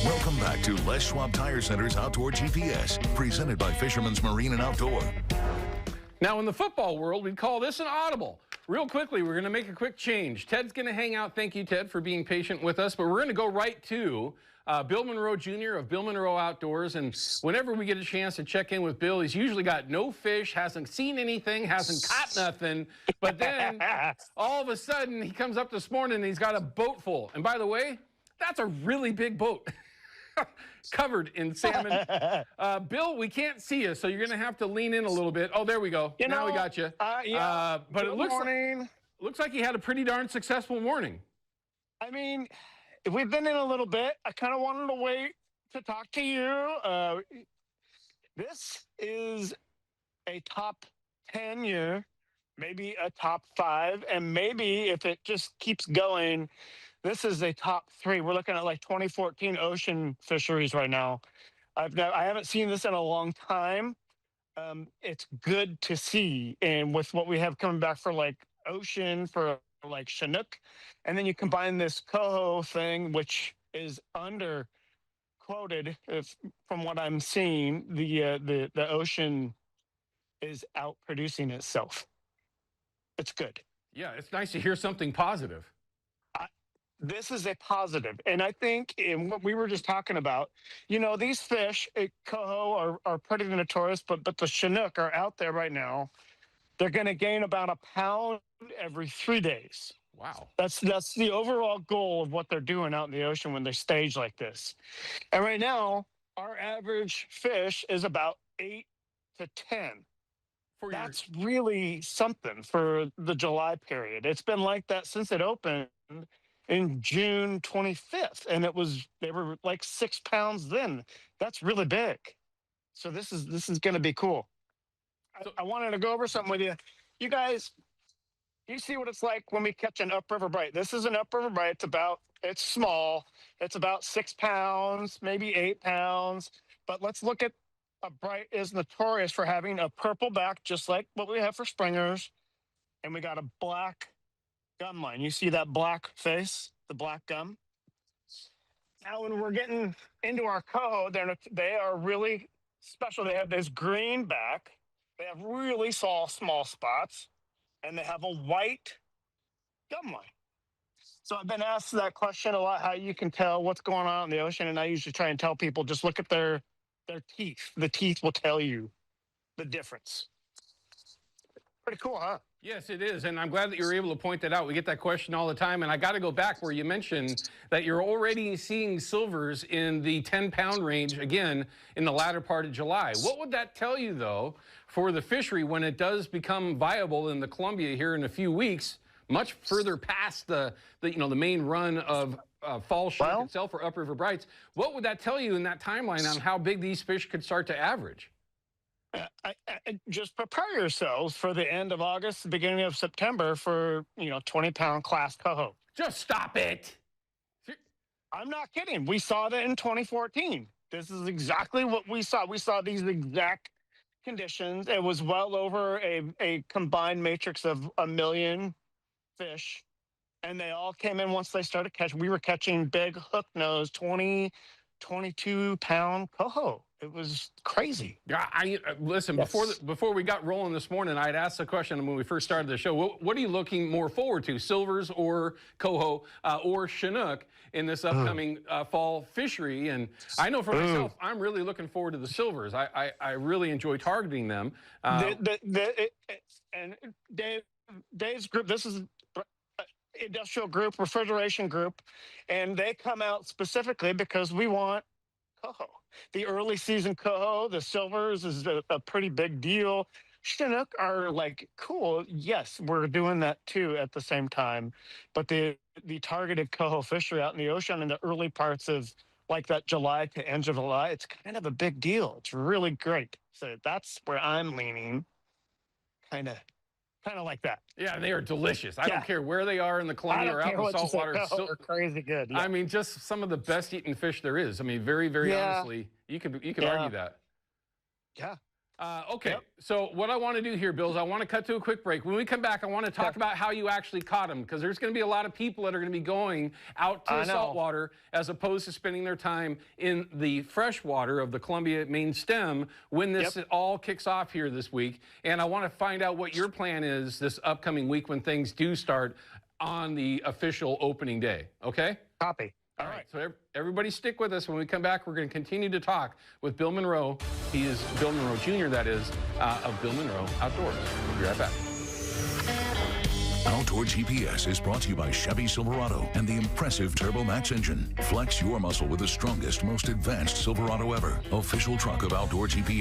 Welcome back to Les Schwab Tire Center's Outdoor GPS, presented by Fisherman's Marine and Outdoor. Now, in the football world, we'd call this an audible. Real quickly, we're going to make a quick change. Ted's going to hang out. Thank you, Ted, for being patient with us. But we're going to go right to Bill Monroe Jr. of Bill Monroe Outdoors. And whenever we get a chance to check in with Bill, he's usually got no fish, hasn't seen anything, hasn't caught nothing. But then all of a sudden, he comes up this morning and he's got a boat full. And by the way, that's a really big boat. Covered in salmon. Bill, we can't see you, so you're going to have to lean in a little bit. Oh, there we go. Now we got you. Yeah. But it looks like you had a pretty darn successful morning. I mean, we've been in a little bit. I kind of wanted to wait to talk to you. This is a top 10 year, maybe a top 5, and maybe if it just keeps going, this is a top 3. We're looking at like 2014 ocean fisheries right now. I haven't seen this in a long time. It's good to see. And with what we have coming back for like ocean, for like Chinook, and then you combine this coho thing, which is under quoted, from what I'm seeing, the ocean is out producing itself. It's good. Yeah, it's nice to hear something positive. This is a positive. And I think in what we were just talking about, these fish, coho, are pretty notorious, but the Chinook are out there right now. They're going to gain about a pound every 3 days. Wow. That's the overall goal of what they're doing out in the ocean when they stage like this. And right now, our average fish is about 8 to 10. That's really something for the July period. It's been like that since it opened in June 25th, and they were like 6 pounds then. That's really big. So this is going to be cool. I wanted to go over something with you. You guys, you see what it's like when we catch an upriver bite. This is an upriver bite. It's small. It's about 6 pounds, maybe 8 pounds. But let's look at a bite is notorious for having a purple back, just like what we have for springers, and we got a black gum line. You see that black face, the black gum? Now, when we're getting into our coho, they are really special. They have this green back. They have really small spots, and they have a white gum line. So I've been asked that question a lot, how you can tell what's going on in the ocean, and I usually try and tell people, just look at their teeth. The teeth will tell you the difference. Pretty cool, huh? Yes, it is, and I'm glad that you were able to point that out. We get that question all the time, and I got to go back where you mentioned that you're already seeing silvers in the 10-pound range, again, in the latter part of July. What would that tell you, though, for the fishery when it does become viable in the Columbia here in a few weeks, much further past the main run of fall Chinook itself or upriver bites? What would that tell you in that timeline on how big these fish could start to average? I just prepare yourselves for the end of August, the beginning of September for 20-pound class coho. Just stop it. I'm not kidding. We saw that in 2014. This is exactly what we saw. We saw these exact conditions. It was well over a combined matrix of 1 million fish, and they all came in once they started catching. We were catching big hook nose 20, 22-pound coho. It was crazy. Yeah, listen, yes. Before we got rolling this morning, I'd asked the question when we first started the show, what are you looking more forward to, silvers or coho or Chinook in this upcoming fall fishery? And I know for myself, I'm really looking forward to the silvers. I really enjoy targeting them. And Dave's group, this is industrial group, refrigeration group, and they come out specifically because we want coho. The early season coho, the silvers is a pretty big deal. Chinook are like, cool. Yes, we're doing that too at the same time. But the targeted coho fishery out in the ocean in the early parts of like that July to end of July, it's kind of a big deal. It's really great. So that's where I'm leaning. Kind of like that. Yeah, they are delicious. I don't care where they are in the Columbia or out in the saltwater. They're crazy good. Yeah. I mean, just some of the best eaten fish there is. I mean, very, very honestly, you could argue that. Yeah. Okay, Yep. so what I want to do here, Bill, is I want to cut to a quick break. When we come back, I want to talk about how you actually caught them, because there's going to be a lot of people that are going to be going out to the saltwater as opposed to spending their time in the fresh water of the Columbia main stem when this all kicks off here this week. And I want to find out what your plan is this upcoming week when things do start on the official opening day. Okay? Copy. All right, so everybody stick with us. When we come back, we're going to continue to talk with Bill Monroe. He is Bill Monroe Jr., that is, of Bill Monroe Outdoors. We'll be right back. Outdoor GPS is brought to you by Chevy Silverado and the impressive Turbo Max engine. Flex your muscle with the strongest, most advanced Silverado ever. Official truck of Outdoor GPS.